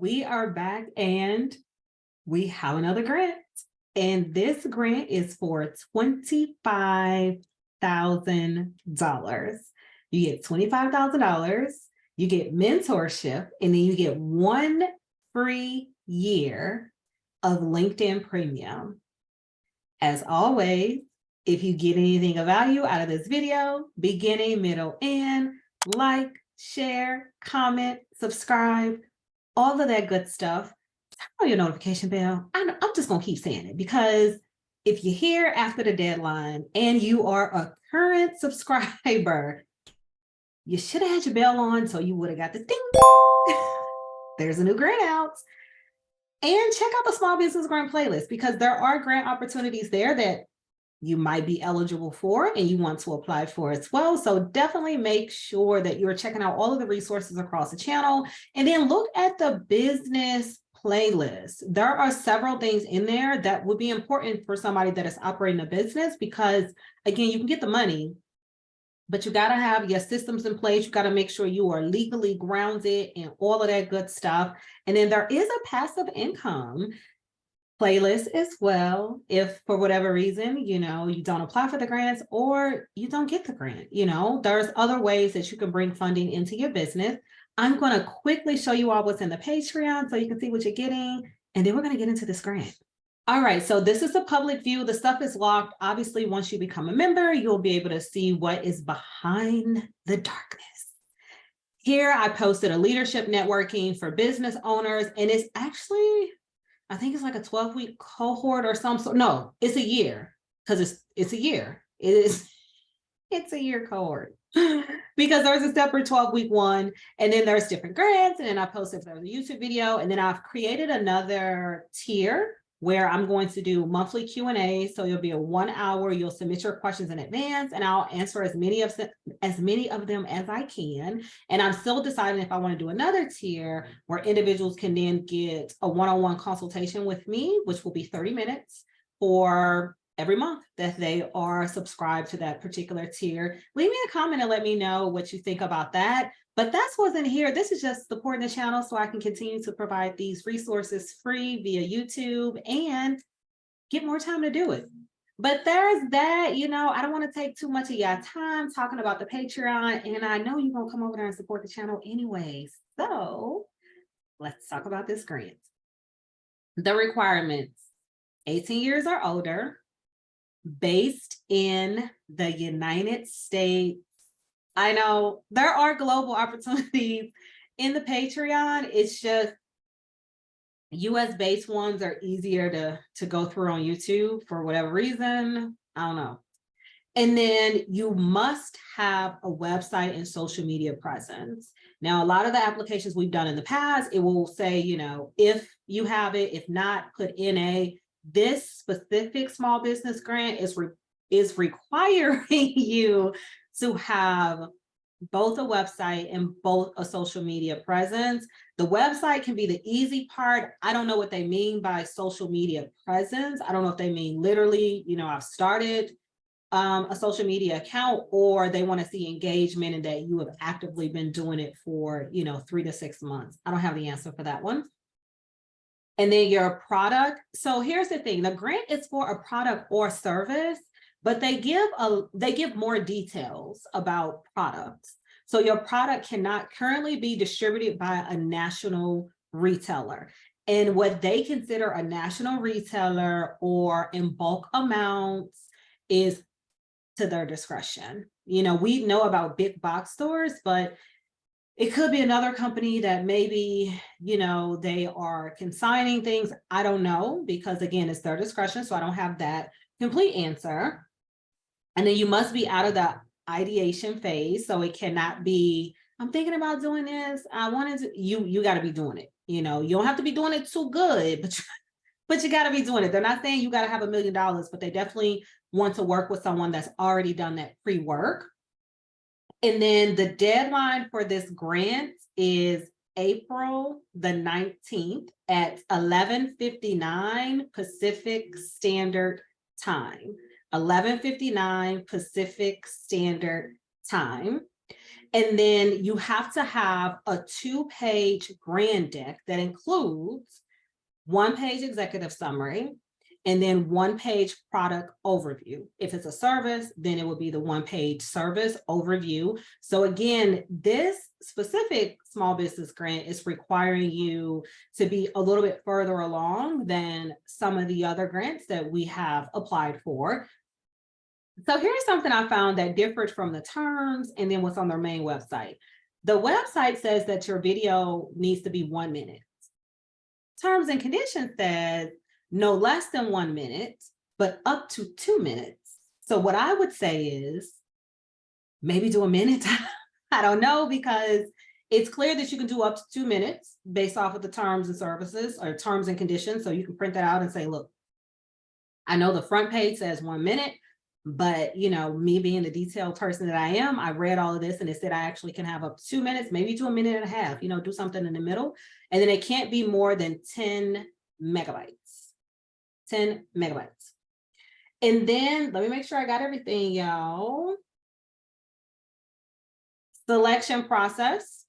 we are back and we have another grant. And this grant is for $25,000. You get $25,000, you get mentorship, and then you get 1 free year of LinkedIn Premium. As always, if you get anything of value out of this video, beginning, middle, end, like, share, comment, subscribe, all of that good stuff. Turn on your notification bell. I'm just going to keep saying it because if you're here after the deadline and you are a current subscriber, you should have had your bell on so you would have got the ding. There's a new grant out. And check out the Small Business Grant playlist because there are grant opportunities there that you might be eligible for and you want to apply for as well. So definitely make sure that you're checking out all of the resources across the channel and then look at the business playlist. There are several things in there that would be important for somebody that is operating a business because again, you can get the money, but you got to have your systems in place. You got to make sure you are legally grounded and all of that good stuff. And then there is a passive income playlist as well. If for whatever reason, you don't apply for the grants or you don't get the grant, there's other ways that you can bring funding into your business. I'm going to quickly show you all what's in the Patreon so you can see what you're getting. And then we're going to get into this grant. All right, so this is a public view. The stuff is locked. Obviously, once you become a member, you'll be able to see what is behind the darkness. Here, I posted a leadership networking for business owners, and it's actually, I think it's like a 12-week cohort or some sort. No, it's a year because it's a year. It's a year cohort because there's a separate 12-week one, and then there's different grants, and then I posted there's a YouTube video, and then I've created another tier where I'm going to do monthly Q&A. So you'll be a 1 hour, you'll submit your questions in advance and I'll answer as many of them as I can. And I'm still deciding if I want to do another tier where individuals can then get a one-on-one consultation with me, which will be 30 minutes for every month that they are subscribed to that particular tier. Leave me a comment and let me know what you think about that. But that's what's in here. This is just supporting the channel so I can continue to provide these resources free via YouTube and get more time to do it. But there's that, I don't want to take too much of your time talking about the Patreon. And I know you're going to come over there and support the channel anyways. So let's talk about this grant. The requirements, 18 years or older, based in the United States. I know there are global opportunities in the Patreon. It's just US based ones are easier to go through on YouTube for whatever reason. I don't know. And then you must have a website and social media presence. Now, a lot of the applications we've done in the past, it will say, if you have it, if not, put NA. This specific small business grant is requiring you to have both a website and both a social media presence. The website can be the easy part. I don't know what they mean by social media presence. I don't know if they mean literally, I've started a social media account, or they want to see engagement and that you have actively been doing it for, 3 to 6 months. I don't have the answer for that one. And then your product. So here's the thing, the grant is for a product or service, but they give more details about products. So your product cannot currently be distributed by a national retailer. And what they consider a national retailer or in bulk amounts is to their discretion. We know about big box stores, but it could be another company that maybe, they are consigning things. I don't know, because again, it's their discretion. So I don't have that complete answer. And then you must be out of the ideation phase. So it cannot be, I'm thinking about doing this. I wanted to, you got to be doing it. You don't have to be doing it too good, but you got to be doing it. They're not saying you got to have $1 million, but they definitely want to work with someone that's already done that pre-work. And then the deadline for this grant is April the 19th at 11:59 Pacific Standard Time. 11:59 Pacific Standard Time. And then you have to have a 2-page brand deck that includes 1-page executive summary, and then 1-page product overview. If it's a service, then it would be the 1-page service overview. So again, this specific small business grant is requiring you to be a little bit further along than some of the other grants that we have applied for. So here's something I found that differed from the terms and then what's on their main website. The website says that your video needs to be 1 minute. Terms and conditions says no less than 1 minute, but up to 2 minutes. So what I would say is maybe do a minute. I don't know, because it's clear that you can do up to 2 minutes based off of the terms and services or terms and conditions. So you can print that out and say, look, I know the front page says 1 minute, but me being the detailed person that I am, I read all of this and it said I actually can have up to 2 minutes, maybe do a minute and a half, do something in the middle. And then it can't be more than 10 megabytes. 10 megabytes. And then let me make sure I got everything, y'all. Selection process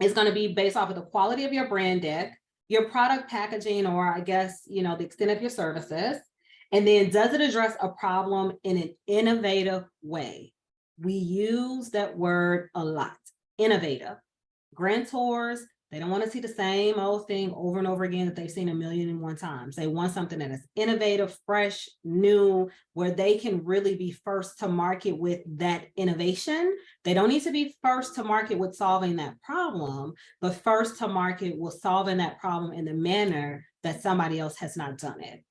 is going to be based off of the quality of your brand deck, your product packaging, or I guess, the extent of your services. And then does it address a problem in an innovative way? We use that word a lot, innovative. Grantors, they don't want to see the same old thing over and over again that they've seen 1,000,001 times. They want something that is innovative, fresh, new, where they can really be first to market with that innovation. They don't need to be first to market with solving that problem, but first to market with solving that problem in the manner that somebody else has not done it.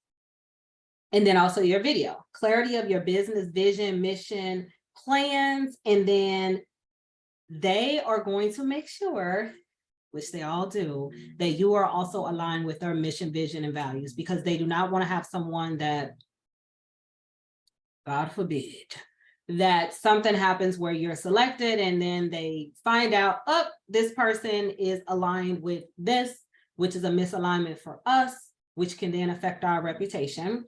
And then also your video, clarity of your business vision, mission, plans, and then they are going to make sure, which they all do, that you are also aligned with their mission, vision, and values, because they do not want to have someone that, God forbid, that something happens where you're selected and then they find out, oh, this person is aligned with this, which is a misalignment for us, which can then affect our reputation.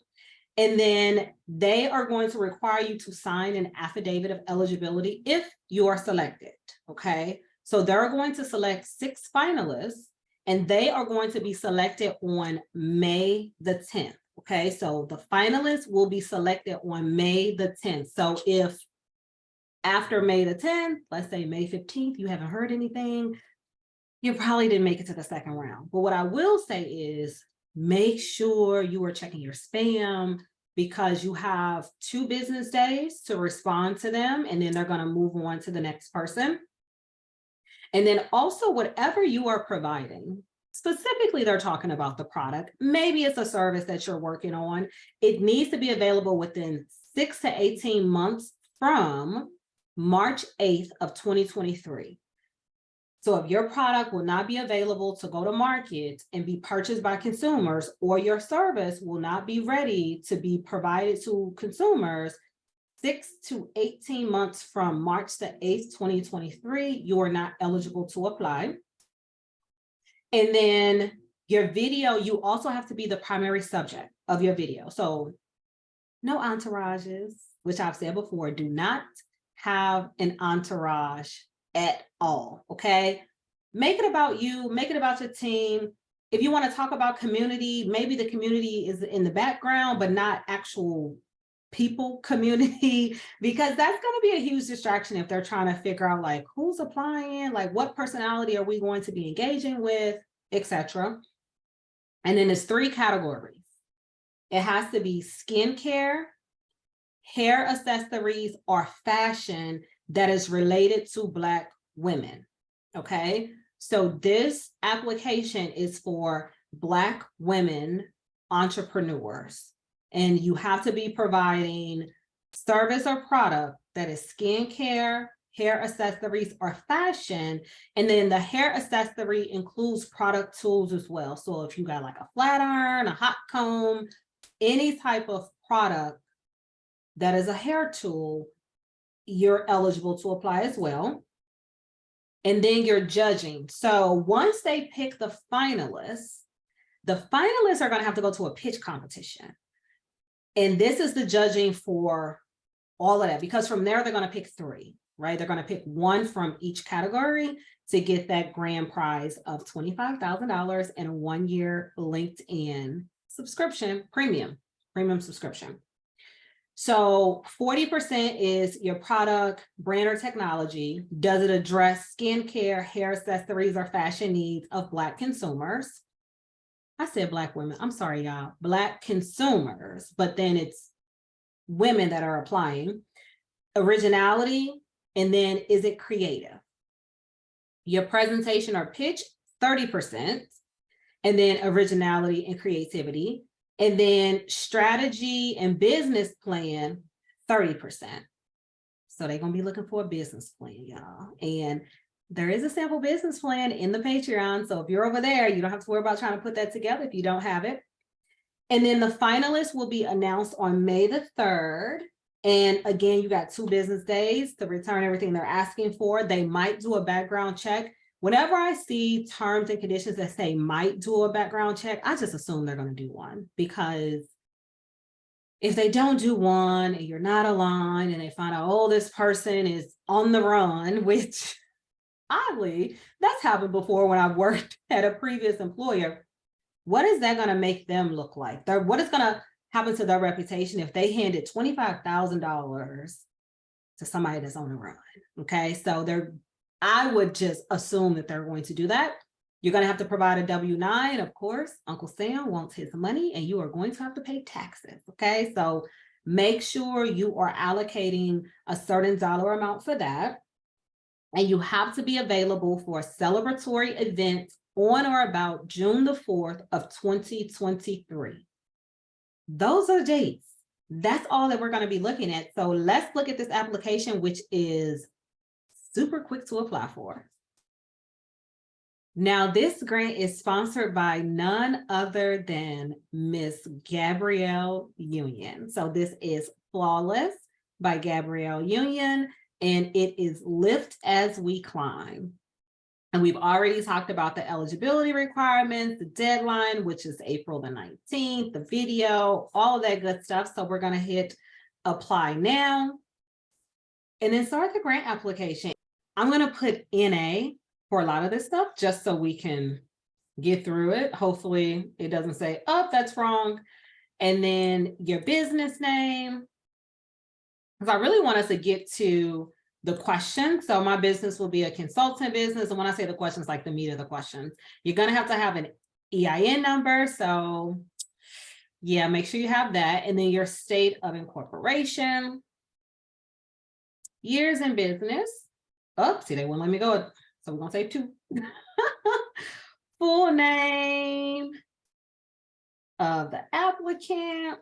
And then they are going to require you to sign an affidavit of eligibility if you are selected, okay? So they're going to select 6 finalists, and they are going to be selected on May the 10th, okay? So the finalists will be selected on May the 10th. So if after May the 10th, let's say May 15th, you haven't heard anything, you probably didn't make it to the second round. But what I will say is, make sure you are checking your spam, because you have 2 business days to respond to them, and then they're going to move on to the next person. And then also, whatever you are providing, specifically they're talking about the product, maybe it's a service that you're working on, it needs to be available within 6 to 18 months from March 8th of 2023. So if your product will not be available to go to market and be purchased by consumers, or your service will not be ready to be provided to consumers 6 to 18 months from March the 8th, 2023, you are not eligible to apply. And then your video, you also have to be the primary subject of your video. So no entourages, which I've said before, do not have an entourage at all, okay? Make it about you, make it about your team. If you want to talk about community, maybe the community is in the background, but not actual people community, because that's going to be a huge distraction if they're trying to figure out like who's applying, like what personality are we going to be engaging with, etc. And then there's 3 categories. It has to be skincare, hair accessories, or fashion that is related to Black women, okay? So this application is for Black women entrepreneurs, and you have to be providing service or product that is skincare, hair accessories, or fashion. And then the hair accessory includes product tools as well. So if you got like a flat iron, a hot comb, any type of product that is a hair tool, you're eligible to apply as well. And then you're judging. So once they pick the finalists are going to have to go to a pitch competition. And this is the judging for all of that, because from there, they're going to pick 3, right? They're going to pick 1 from each category to get that grand prize of $25,000 and a 1-year LinkedIn subscription, premium subscription. So 40% is your product, brand, or technology. Does it address skincare, hair accessories, or fashion needs of Black consumers? I said Black women. I'm sorry, y'all. Black consumers, but then it's women that are applying. Originality, and then is it creative? Your presentation or pitch, 30%, and then originality and creativity. And then strategy and business plan, 30%. So they're going to be looking for a business plan, y'all. And there is a sample business plan in the Patreon. So if you're over there, you don't have to worry about trying to put that together if you don't have it. And then the finalists will be announced on May the 3rd. And again, you got 2 business days to return everything they're asking for. They might do a background check. Whenever I see terms and conditions that say might do a background check, I just assume they're going to do one, because if they don't do one and you're not aligned and they find out, oh, this person is on the run, which oddly, that's happened before when I've worked at a previous employer. What is that going to make them look like? What is going to happen to their reputation if they handed $25,000 to somebody that's on the run? Okay, so I would just assume that they're going to do that. You're going to have to provide a W-9, of course. Uncle Sam wants his money, and you are going to have to pay taxes. Okay, so make sure you are allocating a certain dollar amount for that. And you have to be available for a celebratory event on or about June the 4th of 2023. Those are the dates. That's all that we're going to be looking at. So let's look at this application, which is super quick to apply for. Now, this grant is sponsored by none other than Miss Gabrielle Union. So this is Flawless by Gabrielle Union, and it is Lift as We Climb. And we've already talked about the eligibility requirements, the deadline, which is April the 19th, the video, all of that good stuff. So we're going to hit apply now and then start the grant application. I'm going to put NA for a lot of this stuff just so we can get through it. Hopefully it doesn't say, oh, that's wrong. And then your business name, because I really want us to get to the question. So my business will be a consultant business. And when I say the questions, like the meat of the questions, you're going to have an EIN number. So yeah, make sure you have that. And then your state of incorporation, years in business. Oh, see, they won't let me go. So we're going to say 2. Full name of the applicant.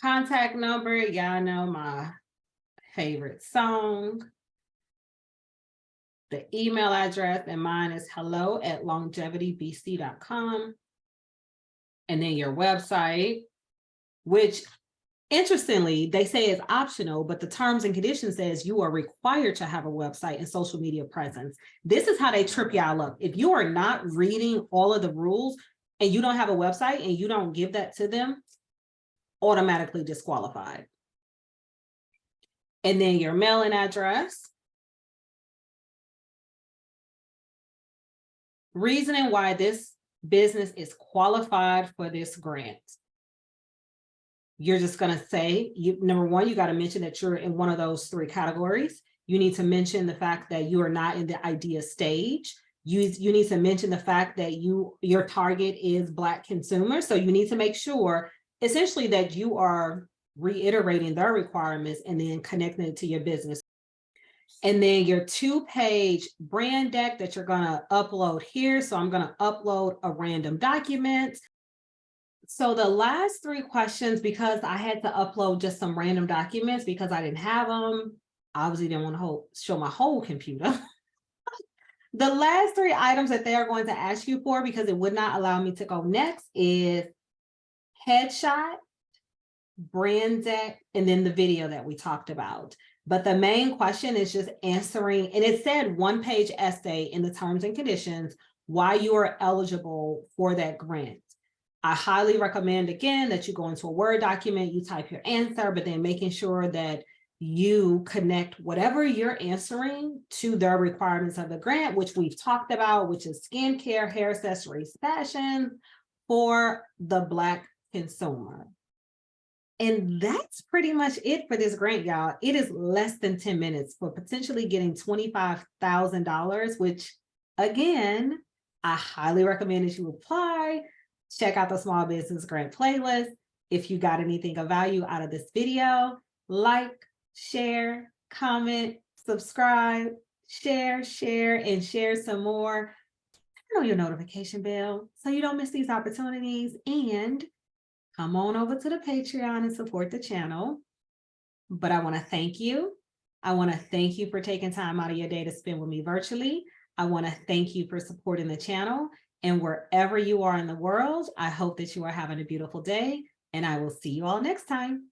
Contact number, y'all know my favorite song. The email address, and mine is hello@longevitybc.com. And then your website, which interestingly, they say is optional, but the terms and conditions says you are required to have a website and social media presence. This is how they trip y'all up. If you are not reading all of the rules and you don't have a website and you don't give that to them, automatically disqualified. And then your mailing address. Reasoning why this business is qualified for this grant. You're just going to say, number one, you got to mention that you're in one of those 3 categories. You need to mention the fact that you are not in the idea stage. You need to mention the fact that your target is Black consumers. So you need to make sure essentially that you are reiterating their requirements and then connecting it to your business. And then your 2-page brand deck that you're going to upload here. So I'm going to upload a random document. So the last 3 questions, because I had to upload just some random documents because I didn't have them, obviously didn't want to show my whole computer. The last 3 items that they are going to ask you for, because it would not allow me to go next, is headshot, brand deck, and then the video that we talked about. But the main question is just answering, and it said 1-page essay in the terms and conditions, why you are eligible for that grant. I highly recommend, again, that you go into a Word document, you type your answer, but then making sure that you connect whatever you're answering to the requirements of the grant, which we've talked about, which is skincare, hair accessories, fashion for the Black consumer. And that's pretty much it for this grant, y'all. It is less than 10 minutes for potentially getting $25,000, which, again, I highly recommend that you apply. Check out the small business grant playlist. If you got anything of value out of this video, like, share, comment, subscribe, share, and share some more. Turn on your notification bell so you don't miss these opportunities, and come on over to the Patreon and support the channel. But I want to thank you. I want to thank you for taking time out of your day to spend with me virtually. I want to thank you for supporting the channel. And wherever you are in the world, I hope that you are having a beautiful day, and I will see you all next time.